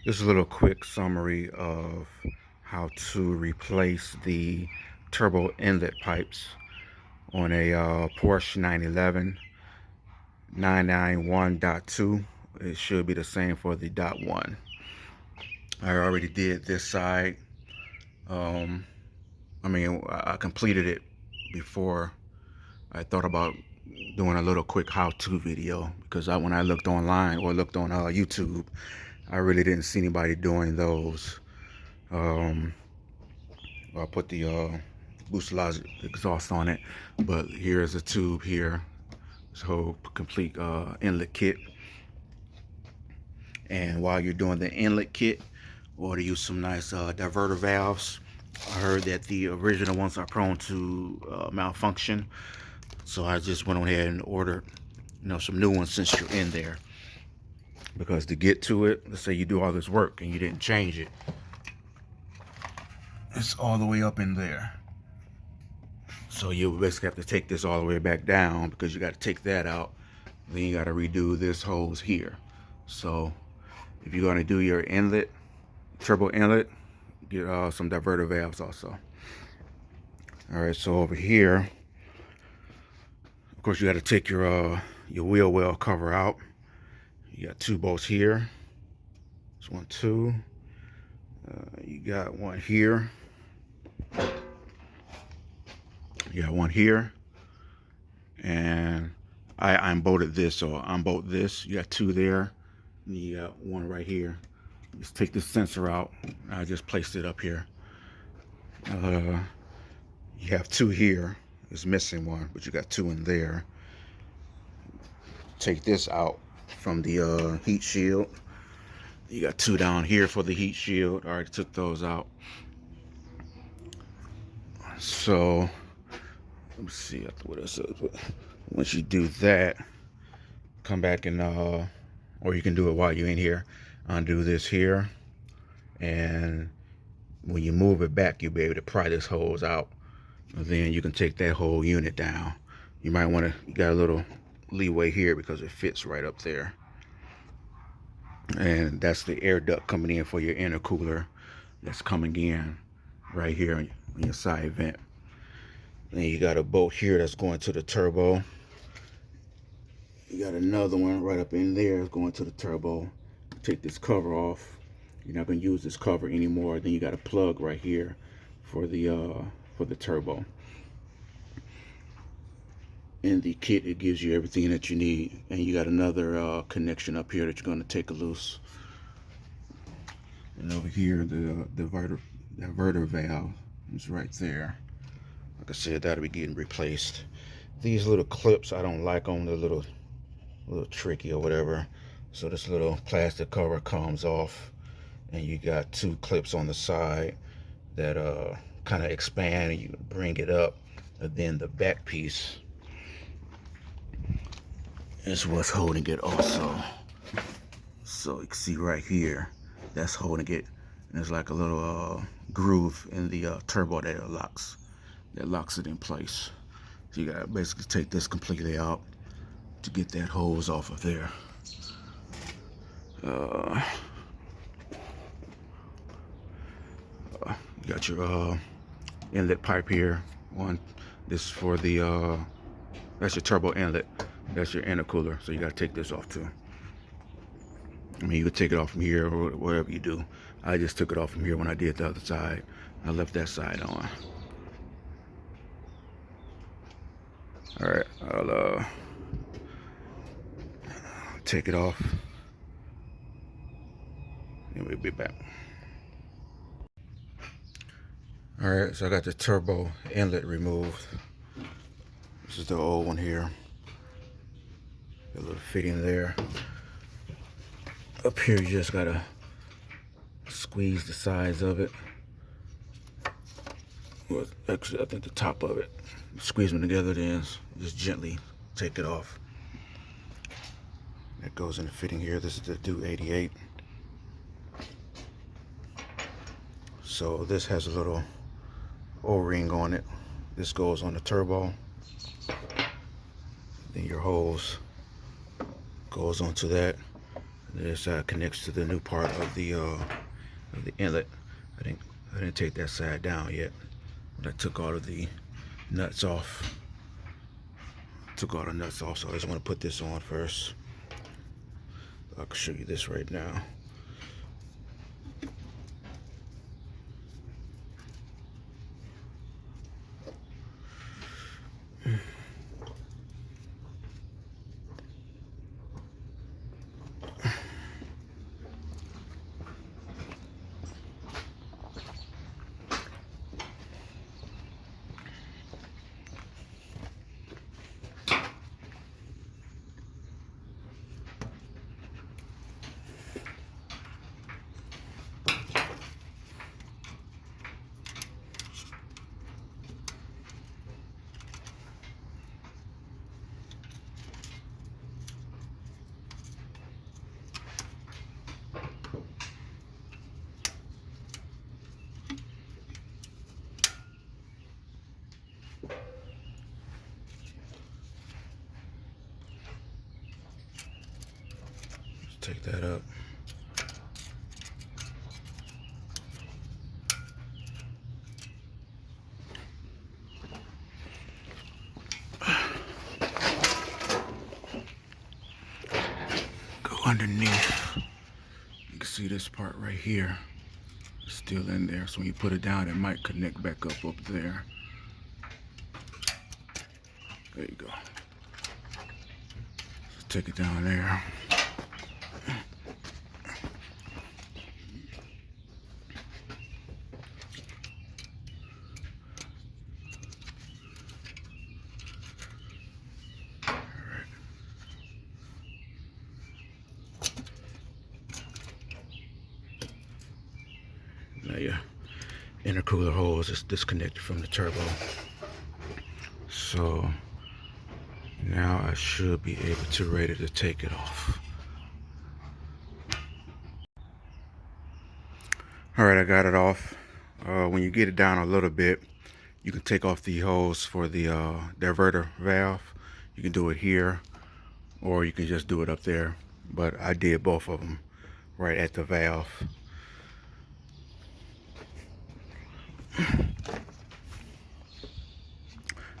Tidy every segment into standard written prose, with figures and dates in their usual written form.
This is a little quick summary of how to replace the turbo inlet pipes on a Porsche 911 991.2. It should be the same for the .1. I already did this side. I completed it before I thought about doing a little quick how-to video, because when I looked online or looked on YouTube, I really didn't see anybody doing those. I put the boosted exhaust on it, but here's a tube here. This whole complete inlet kit. And while you're doing the inlet kit, or to use some nice diverter valves. I heard that the original ones are prone to malfunction, so I just went on ahead and ordered, some new ones since you're in there. Because to get to it, let's say you do all this work and you didn't change it, it's all the way up in there. So you basically have to take this all the way back down, because you got to take that out. Then you got to redo this hose here. So if you're going to do your inlet, turbo inlet, get some diverter valves also. All right, so over here, of course, you got to take your wheel well cover out. You got two bolts here. This one, two. You got one here. You got one here. And I unbolted this, so unbolt this. You got two there. And you got one right here. Just take this sensor out. I just placed it up here. You have two here. It's missing one, but you got two in there. Take this out from the heat shield. You got two down here for the heat shield. I already took those out. So let me see what else. Once you do that, come back and or you can do it while you're in here. Undo this here, and when you move it back, you'll be able to pry this hose out, and then you can take that whole unit down. You might want to, you got a little leeway here because it fits right up there, and that's the air duct coming in for your intercooler. That's coming in right here on your side vent. Then you got a bolt here that's going to the turbo. You got another one right up in there going to the turbo. Take this cover off. You're not going to use this cover anymore. Then you got a plug right here for the turbo. In the kit, it gives you everything that you need, and you got another connection up here that you're going to take loose. And over here, the diverter valve is right there. Like I said, that'll be getting replaced. These little clips, I don't like them. They're a little tricky or whatever. So this little plastic cover comes off, and you got two clips on the side that kind of expand, and you bring it up, and then the back piece is what's holding it also. So you can see right here, that's holding it, and there's like a little groove in the turbo that locks it in place. So you gotta basically take this completely out to get that hose off of there. You got your inlet pipe here. This is for the that's your turbo inlet. That's your intercooler. So you gotta take this off too. I mean, you could take it off from here or wherever you do. I just took it off from here when I did the other side. I left that side on. All right, I'll take it off, and we'll be back. All right, so I got the turbo inlet removed. This is the old one here. Got a little fitting there. Up here, you just gotta squeeze the sides of it. Well, actually, I think the top of it. Squeeze them together, then just gently take it off. That goes in the fitting here. This is the do88. So this has a little O-ring on it. This goes on the turbo. Then your hose goes onto that. This connects to the new part of the inlet. I didn't take that side down yet, but I took all of the nuts off. So I just want to put this on first. I can show you this right now. Take that up. Go underneath. You can see this part right here. It's still in there. So when you put it down, it might connect back up there. There you go. So take it down there. Now your intercooler hose is disconnected from the turbo. So now I should be able to ready to take it off. Alright, I got it off. When you get it down a little bit, you can take off the hose for the diverter valve. You can do it here, or you can just do it up there. But I did both of them right at the valve.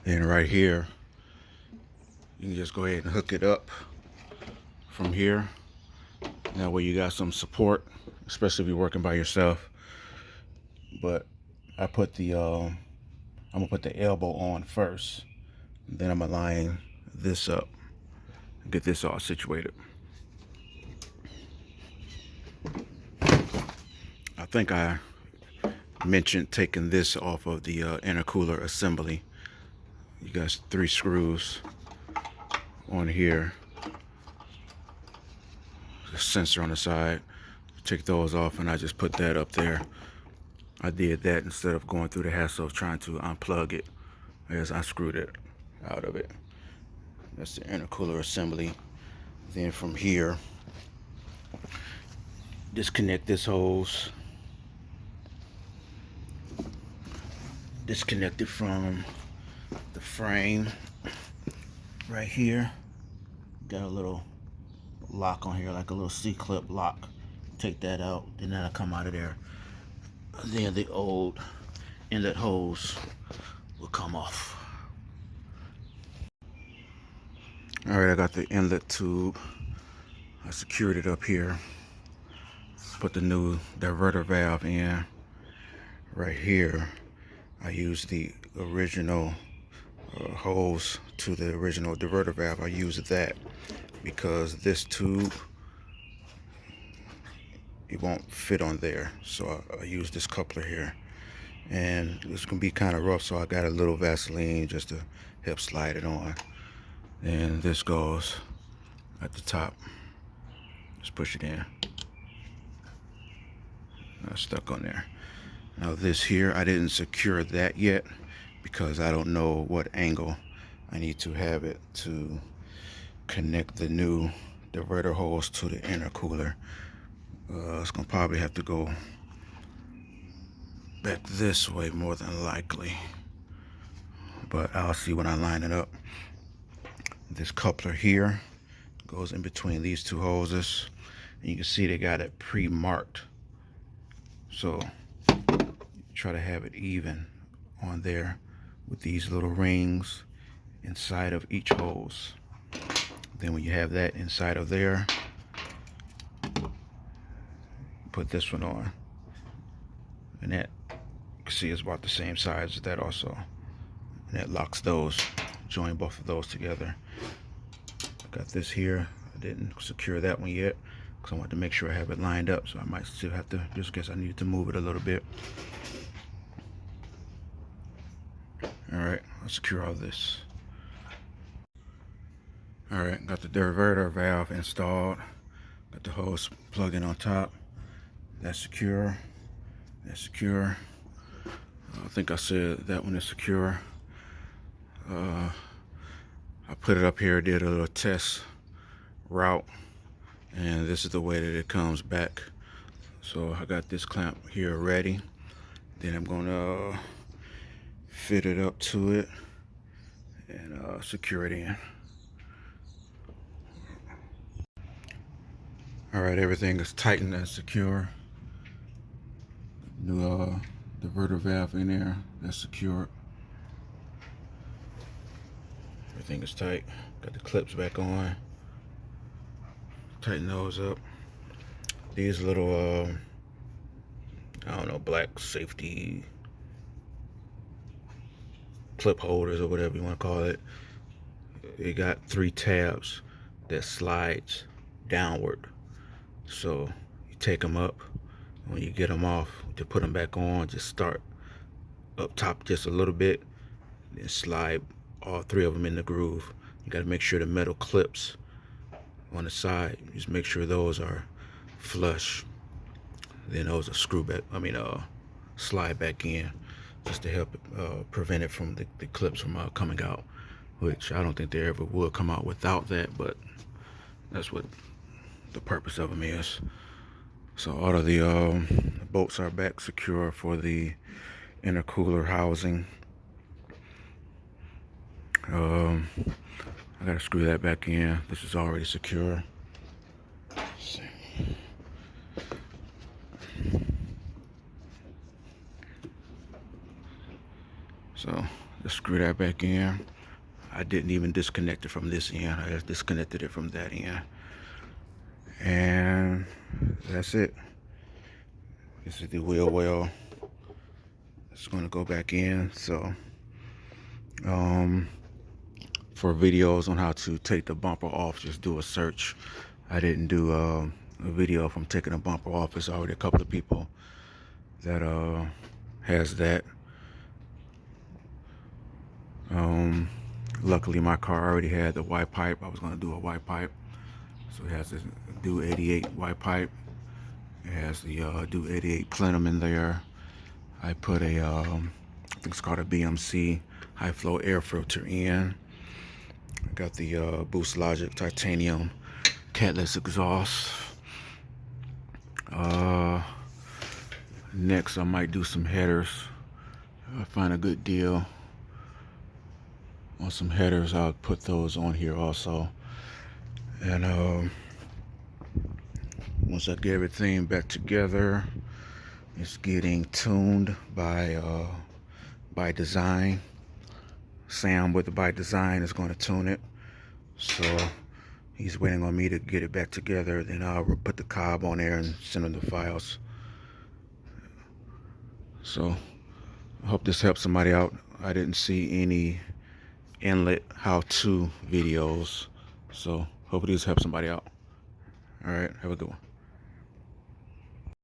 Then right here, you can just go ahead and hook it up from here. That way you got some support, especially if you're working by yourself. But I put the I'm gonna put the elbow on first, then I'm gonna line this up and get this all situated. I think I mentioned taking this off of the intercooler assembly. You got 3 screws on here, the sensor on the side. Take those off, and I just put that up there. I did that instead of going through the hassle of trying to unplug it. I guess I screwed it out of it. That's the intercooler assembly. Then from here, disconnect this hose. Disconnect it from the frame right here. Got a little lock on here, like a little C-clip lock. Take that out, then that'll come out of there. Then the old inlet hose will come off. Alright, I got the inlet tube. I secured it up here. Put the new diverter valve in. Right here, I used the original hose to the original diverter valve. I used that because this tube, it won't fit on there, so I use this coupler here, and it's gonna be kind of rough, so I got a little Vaseline just to help slide it on. And this goes at the top. Just push it in. Now it's stuck on there. Now this here, I didn't secure that yet because I don't know what angle I need to have it to connect the new diverter hose to the intercooler. It's gonna probably have to go back this way more than likely, but I'll see when I line it up. This coupler here goes in between these 2 hoses. And you can see they got it pre-marked. So try to have it even on there with these little rings inside of each hose. Then when you have that inside of there, put this one on, and that, you can see, is about the same size as that also, and that locks those. Join both of those together. I got this here. I didn't secure that one yet because I want to make sure I have it lined up, so I might still have to, just in case I need to move it a little bit. Alright, I'll secure all this. Alright, got the diverter valve installed. Got the hose plugged in on top. That's secure. That's secure. I think I said that one is secure. I put it up here, did a little test route, and this is the way that it comes back. So I got this clamp here ready. Then I'm gonna fit it up to it and secure it in. Alright, everything is tightened and secure. New diverter valve in there, that's secured. Everything is tight. Got the clips back on. Tighten those up. These little, I don't know, black safety clip holders or whatever you want to call it. It got 3 tabs that slides downward. So you take them up. When you get them off, to put them back on, just start up top just a little bit, then slide all 3 of them in the groove. You got to make sure the metal clips on the side, just make sure those are flush. Then those are slide back in, just to help prevent it from the clips from coming out, which I don't think they ever would come out without that, but that's what the purpose of them is. So all of the bolts are back secure for the intercooler housing. I gotta screw that back in. This is already secure. Let's see. So just screw that back in. I didn't even disconnect it from this end. I just disconnected it from that end. And that's it. This is the wheel well. It's going to go back in. So for videos on how to take the bumper off, just do a search. I didn't do a video from taking a bumper off. There's already a couple of people that has that. Luckily my car already had the Y pipe. I was going to do a Y pipe. So it has this do88 Y pipe. It has the do88 plenum in there. I put a, I think it's called a BMC high flow air filter in. I got the Boost Logic titanium catless exhaust. Next I might do some headers. If I find a good deal on some headers, I'll put those on here also. And once I get everything back together, it's getting tuned by design. Sam with the by design is going to tune it, so he's waiting on me to get it back together. Then I'll put the cob on there and send him the files. So I hope this helps somebody out. I didn't see any inlet how-to videos, so hopefully this helps somebody out. All right, have a good one.